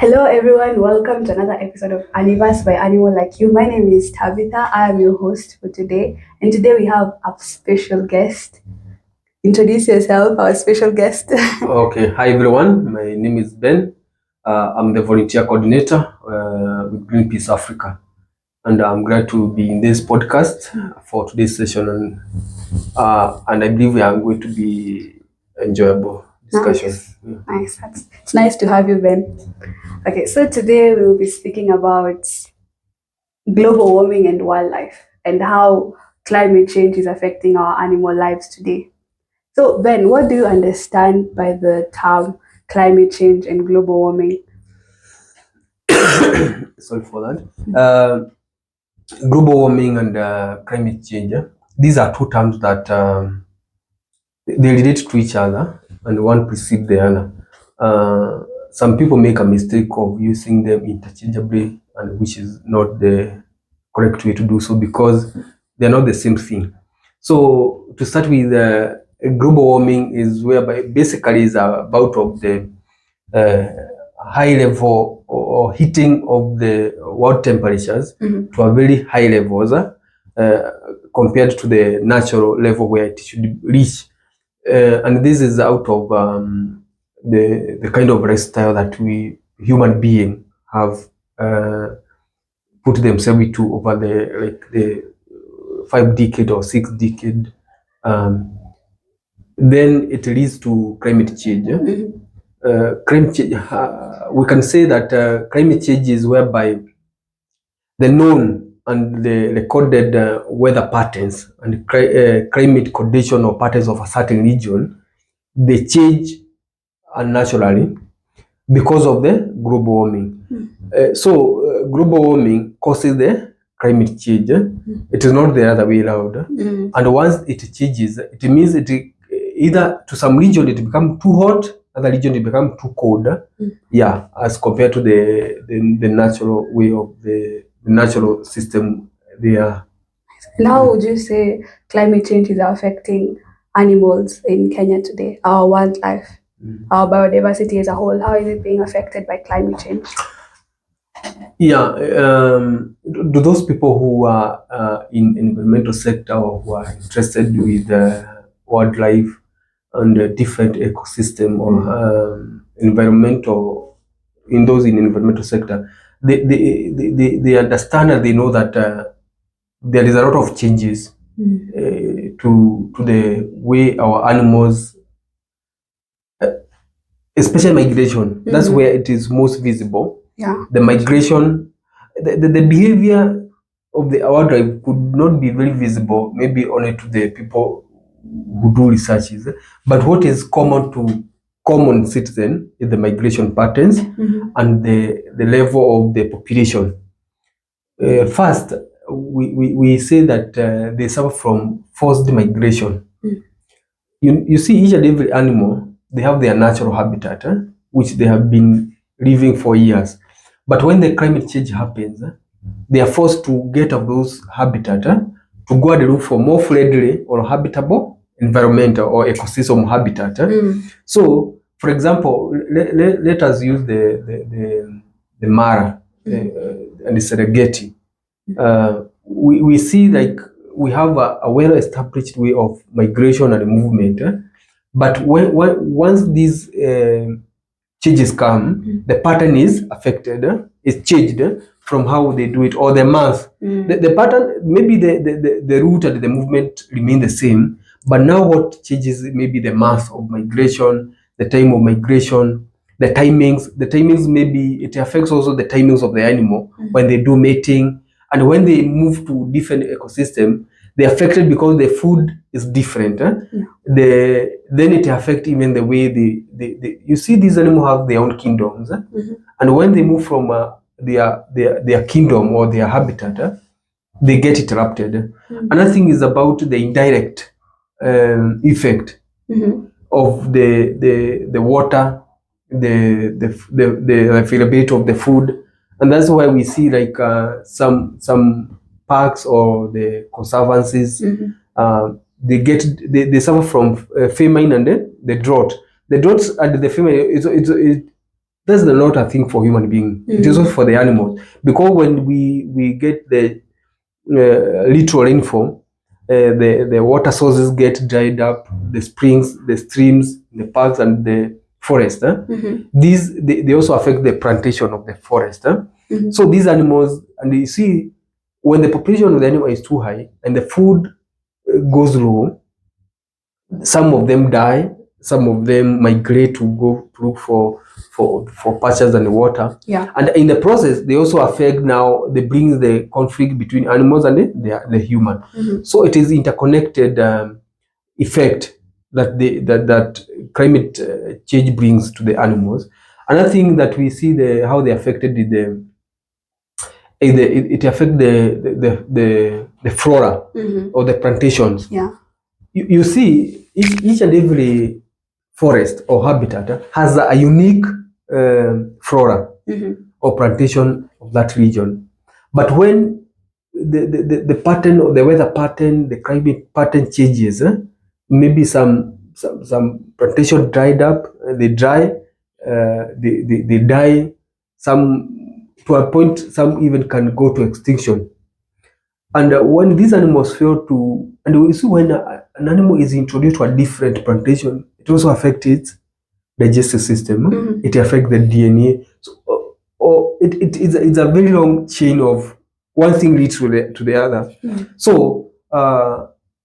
Hello everyone, welcome to another episode of Anniverse by Animal Like You. My name is Tabitha, I am your host for today, and today we have a special guest. Introduce yourself, our special guest. Okay, hi everyone, my name is Ben. I'm the volunteer coordinator with Greenpeace Africa, and I'm glad to be in this podcast for today's session, and I believe we are going to be enjoyable discussion. Nice. It's nice to have you, Ben. Okay, so today we will be speaking about global warming and wildlife and how climate change is affecting our animal lives today. So, Ben, what do you understand by the term climate change and global warming? Sorry for that. Global warming and climate change. These are two terms that they relate to each other, and one precedes the other. Some people make a mistake of using them interchangeably, and which is not the correct way to do so because they're not the same thing. So to start with, global warming is whereby basically is about of the high level or heating of the world temperatures to a very high levels compared to the natural level where it should reach. And this is out of the kind of lifestyle that we human being have put themselves into over the 5 decade or 6 decade. Then it leads to climate change. Climate change, we can say that climate change is whereby the known and the recorded weather patterns and climate condition or patterns of a certain region, they change unnaturally because of the global warming. So global warming causes the climate change. It is not the other way around. And once it changes, it means it either to some region it becomes too hot, other region it becomes too cold. Yeah, as compared to the natural way of the natural system they are. And how would you say climate change is affecting animals in Kenya today, our wildlife, our biodiversity as a whole? How is it being affected by climate change? Yeah, do those people who are in environmental sector or who are interested with wildlife and different ecosystem or environmental, in those in environmental sector, they understand and they know that there is a lot of changes to the way our animals, especially migration. That's where it is most visible. Yeah. The migration, the behavior of the wildlife could not be very visible, maybe only to the people who do researches. But what is common to common citizen is the migration patterns and the level of the population. First, we say that they suffer from forced migration. You see, each and every animal, they have their natural habitat, which they have been living for years. But when the climate change happens, they are forced to get out of those habitat to go and look for more friendly or habitable environment or ecosystem habitat. So, for example, let us use the Mara and the Serengeti. We see like we have a well-established way of migration and movement, but once these changes come, the pattern is affected, is changed from how they do it, or the month. The pattern, maybe the route and the movement remain the same, but now what changes maybe the month of migration, the time of migration, the timings. The timings, maybe it affects also the timings of the animal when they do mating, and when they move to different ecosystem, they're affected because the food is different. Then it affects even the way you see these animals have their own kingdoms, and when they move from their kingdom or their habitat, they get interrupted. Another thing is about the indirect effect of the water, the availability of the food, and that's why we see like some parks or the conservancies, they suffer from famine and the drought. The droughts and the famine, That's not a thing for human being. It is also for the animals. Because when we get the little rainfall, the water sources get dried up, the springs, the streams, the parks, and the forest. These they also affect the plantation of the forest. So these animals, and you see, when the population of the animal is too high and the food goes low, some of them die, some of them migrate to go to look for pastures and water. Yeah. And in the process, they also affect now, they bring the conflict between animals and the human. So it is interconnected effect that that climate change brings to the animals. Another thing that we see how they affected it affect the flora or the plantations. Yeah. You see, each and every forest or habitat has a unique flora or plantation of that region. But when the pattern or the weather pattern, the climate pattern changes, maybe some plantation dried up, they dry, they die. Some to a point, some even can go to extinction. And when these animals fail to, and we see when an animal is introduced to a different plantation, it also affects its digestive system. It affects the DNA. So, or it's a very long chain of one thing leads to the other. So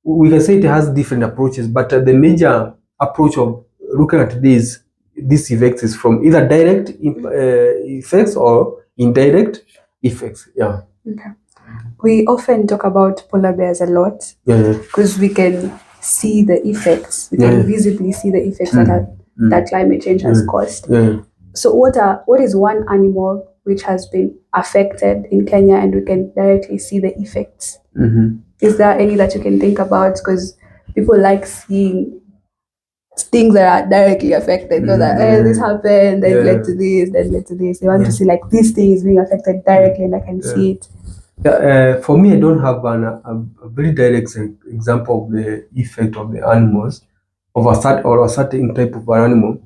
we can say it has different approaches, but the major approach of looking at these effects is from either direct effects or indirect effects. Yeah. Okay. We often talk about polar bears a lot because we can see the effects. We can visibly see the effects that climate change has caused. So what is one animal which has been affected in Kenya and we can directly see the effects? Is there any that you can think about? Because people like seeing things that are directly affected. You know that this happened, then led to this, then led to this. They want to see like these things being affected directly and I can see it. For me, I don't have a very direct example of the effect of the animals of a certain type of an animal.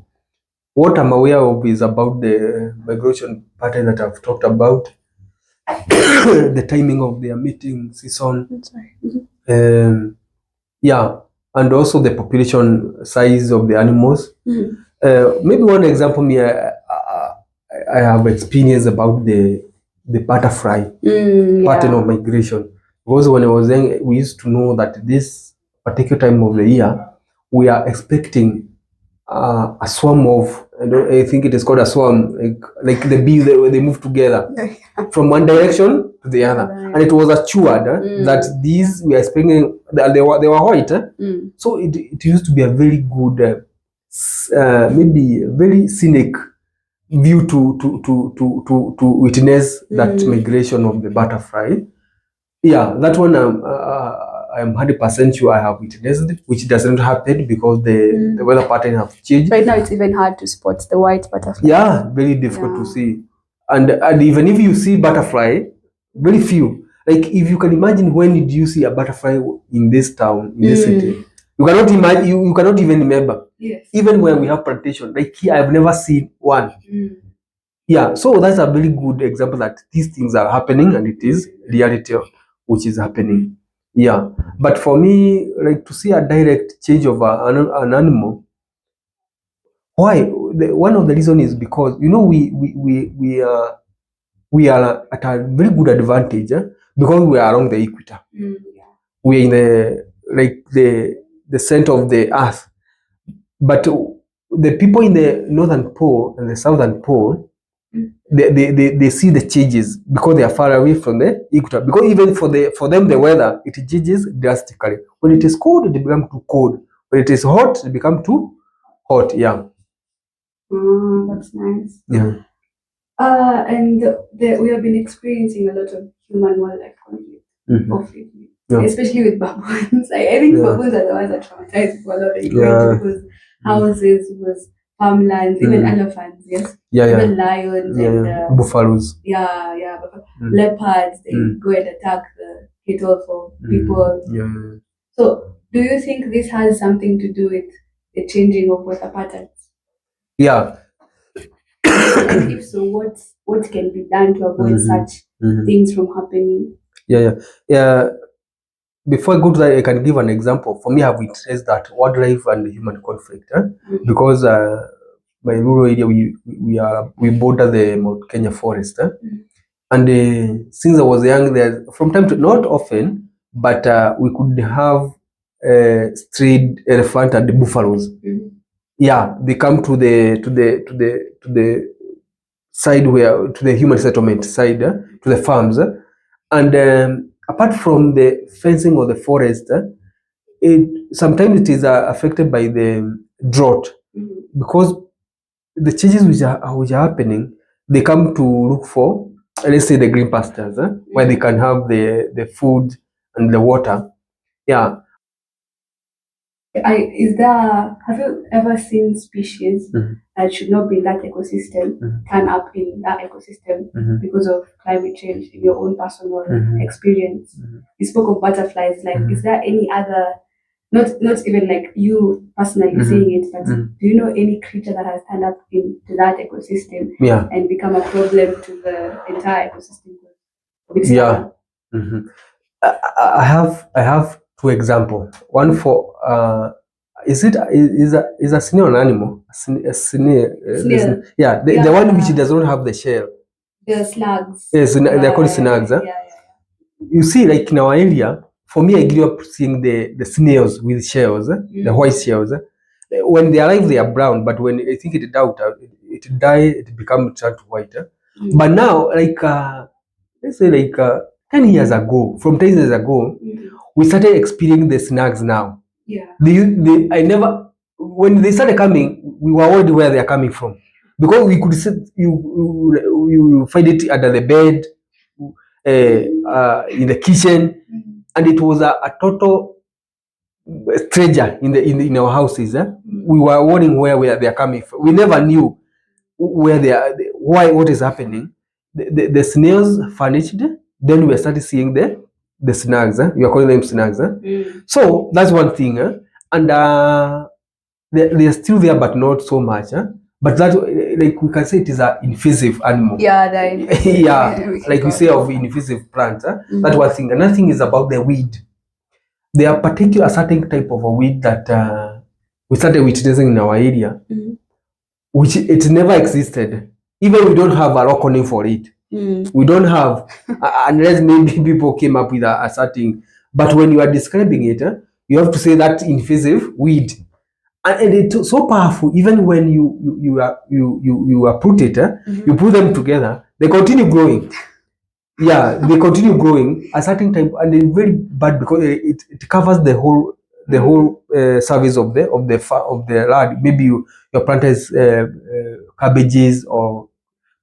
What I'm aware of is about the migration pattern that I've talked about, the timing of their mating season, and also the population size of the animals. Maybe one example I have experience about the butterfly pattern of migration. Because when I was young, we used to know that this particular time of the year, we are expecting a swarm of, I think it is called a swarm, like the bees, they move together from one direction to the other. And it was assured that these we are expecting, they were white. So it used to be a very good, maybe very scenic view to witness that migration of the butterfly. Yeah, that one I'm 100% sure I have witnessed, which doesn't happen because the weather pattern have changed. Right now, it's even hard to spot the white butterfly. Yeah, very difficult to see, and even if you see butterfly, very few. Like if you can imagine, when did you see a butterfly in this town, in this city? You cannot imagine. You cannot even remember. Yes. Even when we have plantation, like here, I've never seen one. Yeah, so that's a very good example that these things are happening and it is reality which is happening. Yeah, but for me, like to see a direct change of an animal, why? One of the reasons is because we are at a very good advantage because we are along the equator. We are in the center of the earth, but the people in the northern pole and the southern pole, they see the changes because they are far away from the equator. Because even for them the weather, it changes drastically. When it is cold, it becomes too cold. When it is hot, it becomes too hot. Yeah. That's nice. Yeah. And we have been experiencing a lot of human-wildlife conflict, especially with baboons. I think baboons are the ones that traumatize people a lot. Because houses, because farmlands, even elephants, even lions and buffaloes. Leopards. They go and attack the cattle for people. So, do you think this has something to do with the changing of weather patterns? Yeah. And if so, what can be done to avoid such things from happening? Yeah. Before I go to that, I can give an example. For me, I've witnessed that wildlife and human conflict, because my rural area, we border the Mount Kenya forest, and since I was young, there from time to not often, but we could have strayed elephant and the buffaloes. Yeah, they come to the side where to the human settlement side, to the farms, and apart from the fencing of the forest, sometimes it is affected by the drought, because the changes which are happening, they come to look for, let's say, the green pastures, where they can have the food and the water. Yeah. Have you ever seen species that should not be in that ecosystem turn up in that ecosystem because of climate change in your own personal experience? You spoke of butterflies. Like, is there any other, not even like you personally saying it, but do you know any creature that has turned up into that ecosystem and become a problem to the entire ecosystem? Yeah. I have two examples. One for is a snail an animal? A snail. Snail. The one which does not have the shell. The slugs. Yes, they're called snags. You see, like in our area, for me, I grew up seeing the snails with shells, the white shells. When they arrive, they are brown, but when I think it die, it becomes turned to white. But now, like let's say, like 10 years ago, from 10 years ago, we started experiencing the snags now. I never, when they started coming, we were worried where they are coming from, because we could see you find it under the bed, in the kitchen, and it was a total stranger in our houses. We were wondering where they are coming from. We never knew where they are, what is happening. The snails vanished. Then we started seeing the snags. We are calling them snags. So that's one thing. And they are still there, but not so much. But that, like we can say, it is an invasive animal. Yeah, like we say of invasive plants. That's one thing. Another thing is about the weed. There are a certain type of a weed that we started witnessing in our area, which it never existed. Even we don't have a local name for it. We don't have, unless maybe people came up with a certain. But when you are describing it, you have to say that invasive weed, and it's so powerful. Even when you uproot it, you put them together, they continue growing. Yeah, they continue growing a certain time, and it's very bad because it covers the whole surface of the land. Maybe your plant is cabbages or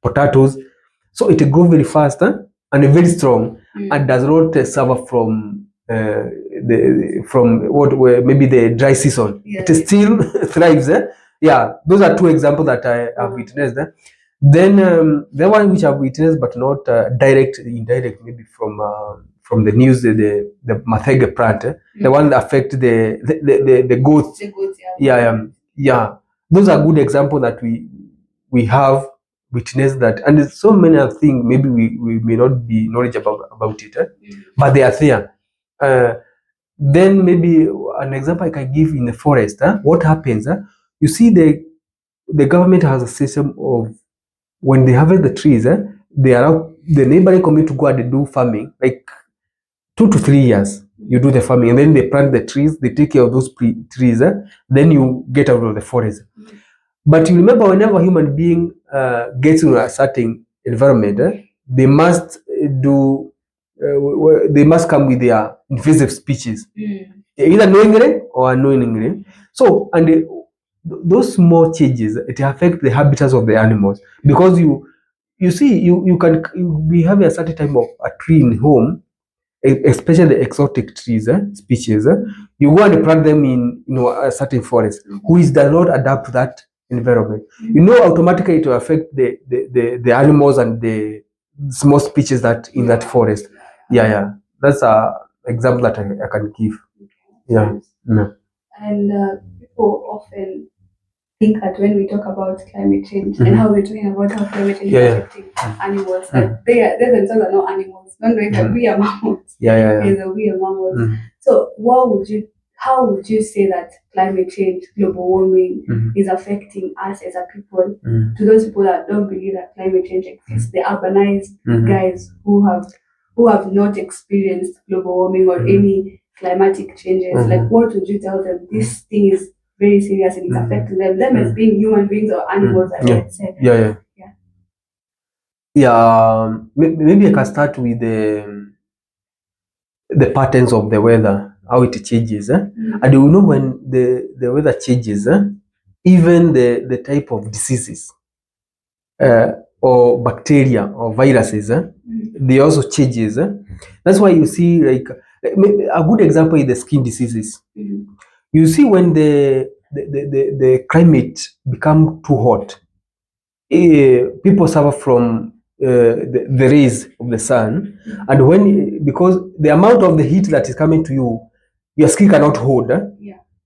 potatoes, so it grows very fast, and very strong, and does not suffer from maybe the dry season. It still thrives. Yeah, those are two examples that I have witnessed. Then the one which I've witnessed, but not indirect, maybe from the news, the mathege plant, the one that affect the goats. The goats, Yeah. Those are good examples that we have witnessed that, and there's so many other things. Maybe we may not be knowledgeable about it, but they are there. Then maybe an example I can give in the forest. What happens? You see, the government has a system of, when they harvest the trees, they allow the neighboring community to go and do farming, like 2 to 3 years. You do the farming, and then they plant the trees, they take care of those trees, then you get out of the forest. But you remember, whenever a human being gets into a certain environment, they must come with their invasive species, either knowingly or unknowingly. So, and those small changes, it affect the habitats of the animals, because you see, we have a certain type of a tree in home, especially the exotic trees, species. You go and plant them in a certain forest, which does not adapt to that environment. Automatically it will affect the animals and the small species that in that forest. Yeah. That's a example that I can give. Yeah. And people often think that when we talk about climate change and how we're talking about how climate change is affecting animals, that they themselves are not animals. Don't know if we are mammals. We are mammals. So how would you say that climate change, global warming is affecting us as a people? To those people that don't believe that climate change exists, the urbanized guys who have not experienced global warming or any climatic changes, like what would you tell them? This thing is very serious and it's affecting them as being human beings or animals, as I said. Maybe I can start with the patterns of the weather, how it changes. And you know when the weather changes, even the type of diseases or bacteria or viruses, they also changes. That's why you see, like a good example is the skin diseases. You see when the climate become too hot, people suffer from the rays of the sun, and because the amount of the heat that is coming to you, your skin cannot hold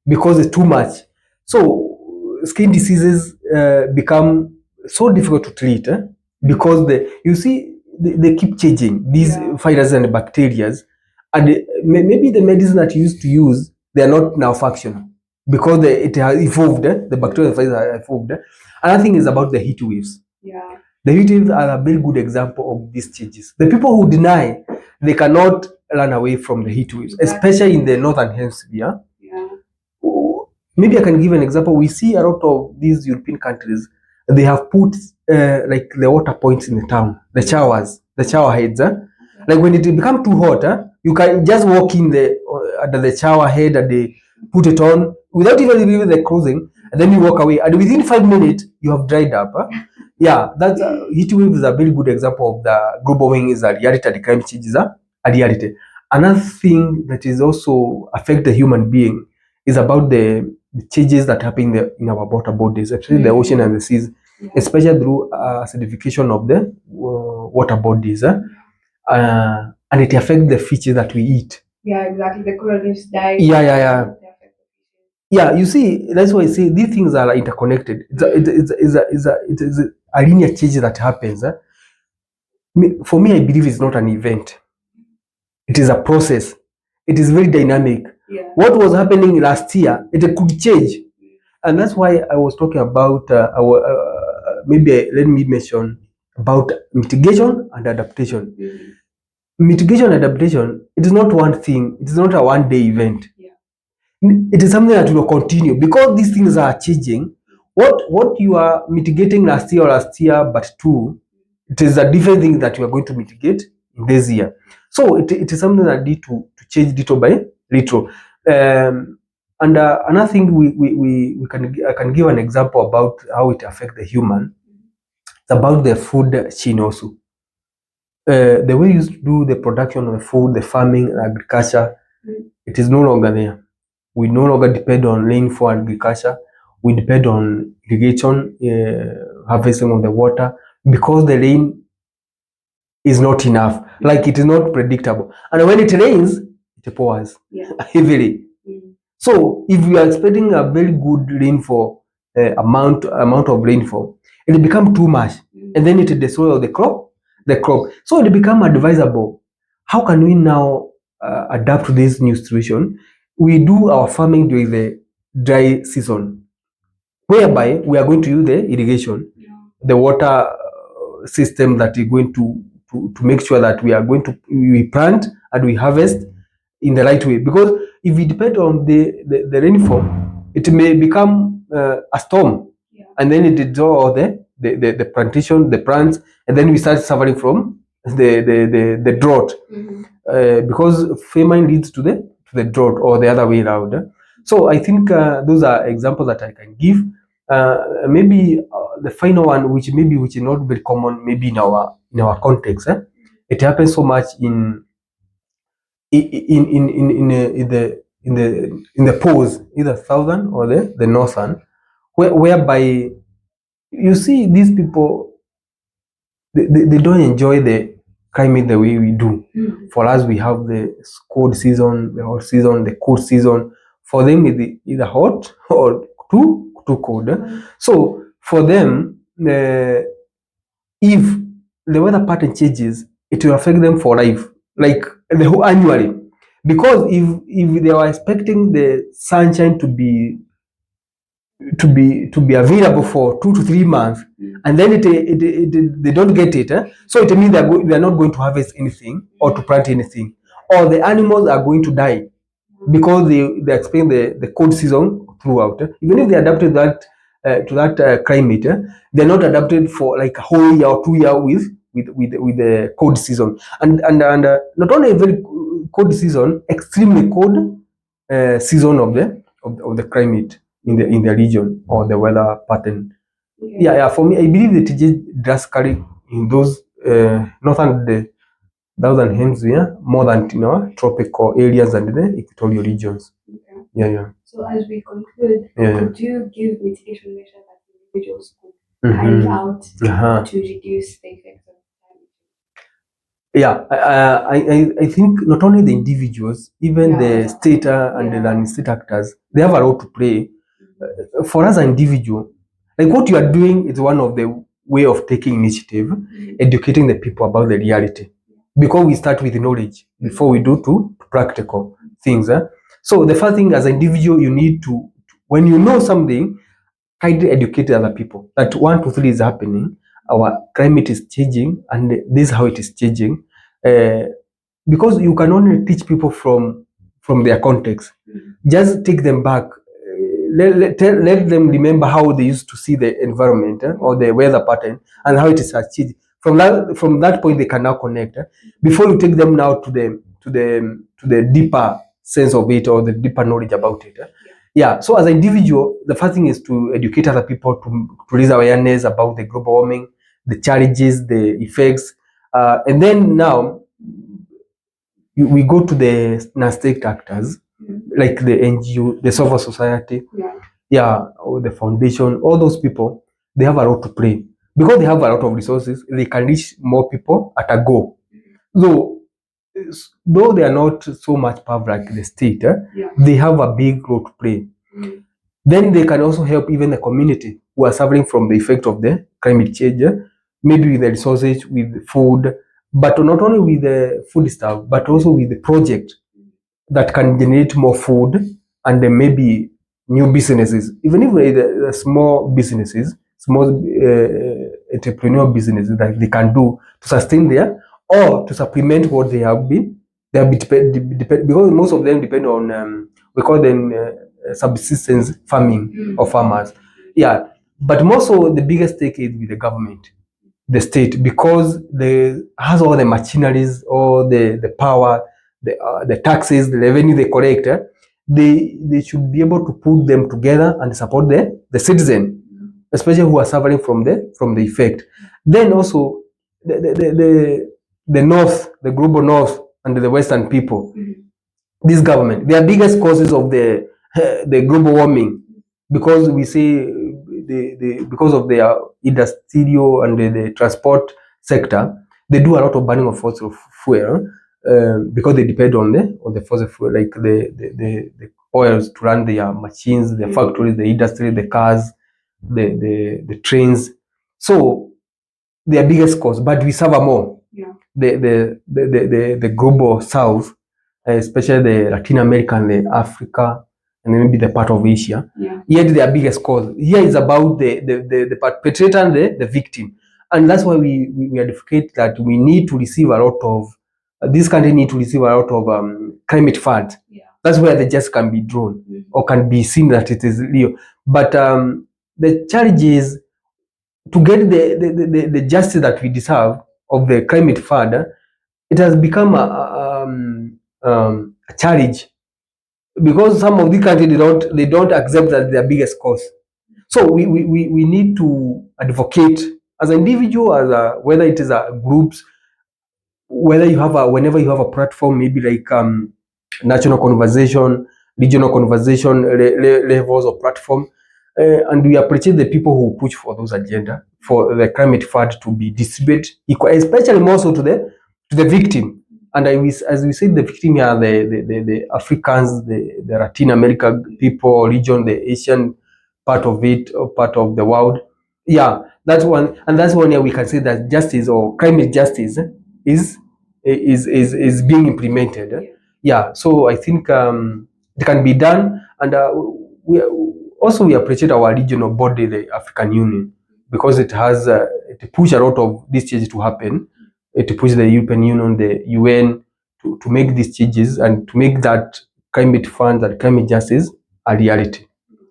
because it's too much. So skin diseases become so difficult to treat because they keep changing these viruses and bacteria, and maybe the medicine that you used to use, they are not now functional because it has evolved. The bacteria and viruses have evolved. Another thing is about the heat waves. The heat waves are a very good example of these changes. The people who deny, they cannot run away from the heat waves, especially in the northern hemisphere. Maybe I can give an example. We see a lot of these European countries, they have put like the water points in the town, the showers, the shower heads. Like when it become too hot, you can just walk in under the shower head and they put it on without even leaving the clothing, and then you walk away, and within 5 minutes you have dried up. That's heat wave is a very good example of the global warming is a reality, and the climate change is a reality. Another thing that is also affect the human being is about the changes that happen in our water bodies, especially the ocean and the seas, especially through acidification of the water bodies, and it affects the fishes that we eat. Exactly. The coral reefs die. You see, that's why I say these things are interconnected. It is a linear change that happens. For me, I believe it's not an event. It is a process. It is very dynamic. What was happening last year, it could change. And that's why I was talking about, maybe let me mention about mitigation and adaptation. Mitigation and adaptation, it is not one thing. It is not a one-day event. It is something that will continue because these things are changing. What you are mitigating last year, but it is a different thing that you are going to mitigate in this year. So it is something that need to change little by little. And another thing I can give an example about how it affects the human. It's about the food chain also. The way you used to do the production of the food, the farming, agriculture, it is no longer there. We no longer depend on rain for agriculture. We depend on irrigation, harvesting of the water, because the rain is not enough. Like it is not predictable. And when it rains, it pours heavily. So if we are expecting a very good rainfall, amount of rainfall, it will become too much, and then it destroys the crop. So it become advisable. How can we now adapt to this new situation? We do our farming during the dry season, whereby we are going to use the irrigation, the water system that is going to make sure that we plant and we harvest in the right way. Because if we depend on the rainfall, it may become a storm, and then it destroys all the plantation, the plants, and then we start suffering from the drought, because famine leads to the drought, or the other way around. So I think those are examples that I can give. Maybe the final one, which is not very common, maybe in our context. It happens so much in the poles, either southern or the northern, whereby you see these people, they don't enjoy the climate the way we do. For us, we have the cold season, the hot season, the cool season. For them, it's either hot or too too cold. So for them, if the weather pattern changes, it will affect them for life, like the whole annually. Because if they were expecting the sunshine to be available for 2 to 3 months, and then they don't get it, so it means they're not going to harvest anything or to plant anything, or the animals are going to die because they experience the cold season throughout. Even if they adapted that to that climate, they're not adapted for like a whole year or 2 years with the cold season, and not only a very cold season, extremely cold season of the climate in the region or the weather pattern. Yeah. For me, I believe that it is drastically in those northern the southern hemisphere more than tropical areas and the equatorial regions. Okay. Yeah. So as we conclude, could you give mitigation measures that individuals could carry out to reduce the effects of climate change? Yeah, I think not only the individuals, even the state and the non-state actors, they have a role to play. For us, an individual, like what you are doing is one of the way of taking initiative, educating the people about the reality. Because we start with knowledge before we do to practical things. So the first thing as an individual, you need to, when you know something, kindly educate other people that 1, 2, 3 is happening. Our climate is changing, and this is how it is changing. Because you can only teach people from their context. Just take them back. Let them remember how they used to see the environment or the weather pattern and how it is achieved. From that point, they can now connect. Before you take them now to the deeper sense of it or the deeper knowledge about it. Yeah. So as an individual, the first thing is to educate other people to raise awareness about the global warming, the challenges, the effects, and then now we go to the non-state actors like the NGO, the civil society, or the foundation. All those people, they have a role to play because they have a lot of resources. They can reach more people at a go. Though they are not so much powerful like the state, they have a big role to play. Then they can also help even the community who are suffering from the effect of the climate change, maybe with the resources, with food, but not only with the food stuff, but also with the project that can generate more food and then maybe new businesses, even if the small businesses, small entrepreneurial businesses that they can do to sustain there or to supplement what they have been. They have because most of them depend on we call them subsistence farming or farmers. Yeah, but more so the biggest stake is with the government, the state, because they has all the machineries, all the power, the taxes, the revenue they collect. They should be able to put them together and support the citizen, especially who are suffering from the effect. Then also the north, the global north, and the western people. This government, they are biggest causes of the global warming, because we say because of their industrial and the transport sector, they do a lot of burning of fossil fuel because they depend on the fossil fuel, like the oils to run their machines, the factories, the industry, the cars, the trains. So their biggest cause, but we suffer more. The global south, especially the Latin America and the Africa, and maybe the part of Asia. Yet their biggest cause here is about the perpetrator and the victim, and that's why we advocate that we need to receive a lot of this country need to receive a lot of climate funds. That's where the just can be drawn or can be seen that it is real. But the challenge is to get the justice that we deserve of the climate fund. It has become a challenge because some of the countries they don't accept that their biggest cause. So we need to advocate as an individual, whether it is a groups, whether you have whenever you have a platform, maybe like national conversation, regional conversation levels of platform. And we appreciate the people who push for those agenda for the climate fund to be distributed equal, especially more so to the victim. And as we said, the victim here are the Africans, the Latin America people, region, the Asian part of it or part of the world. Yeah, that's one, and that's one area we can say that justice or climate justice is being implemented. Yeah, so I think it can be done, and we appreciate our regional body, the African Union, because it has it push a lot of these changes to happen. It push the European Union, the UN to make these changes and to make that climate fund and climate justice a reality.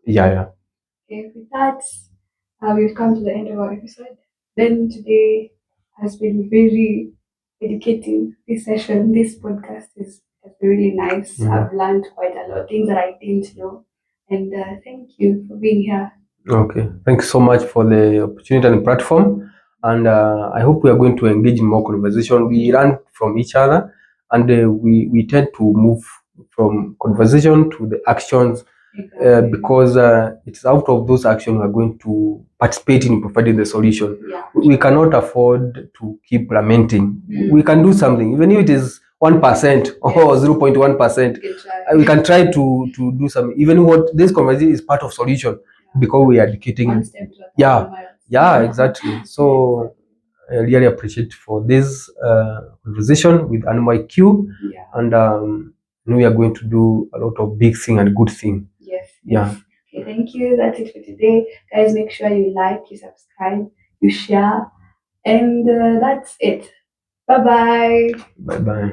Yeah. Okay, with that, we've come to the end of our episode. Then today has been very educative. This session, this podcast has been really nice. I've learned quite a lot, things that I didn't know. And thank you for being here. Okay, thank you so much for the opportunity and the platform. And I hope we are going to engage in more conversation. We learn from each other, and we tend to move from conversation to the actions. Exactly. Because it's out of those actions we are going to participate in providing the solution. Yeah. We cannot afford to keep lamenting. We can do something, even if it is 1% or 0.1%. We can try to do something. Even what this conversation is part of solution, because we are educating. One step to a thousand miles. Yeah, exactly. So I really appreciate for this conversation with Animal IQ, and we are going to do a lot of big thing and good thing. Yes. Yeah. Okay, thank you. That's it for today. Guys, make sure you like, you subscribe, you share, and that's it. Bye-bye. Bye-bye.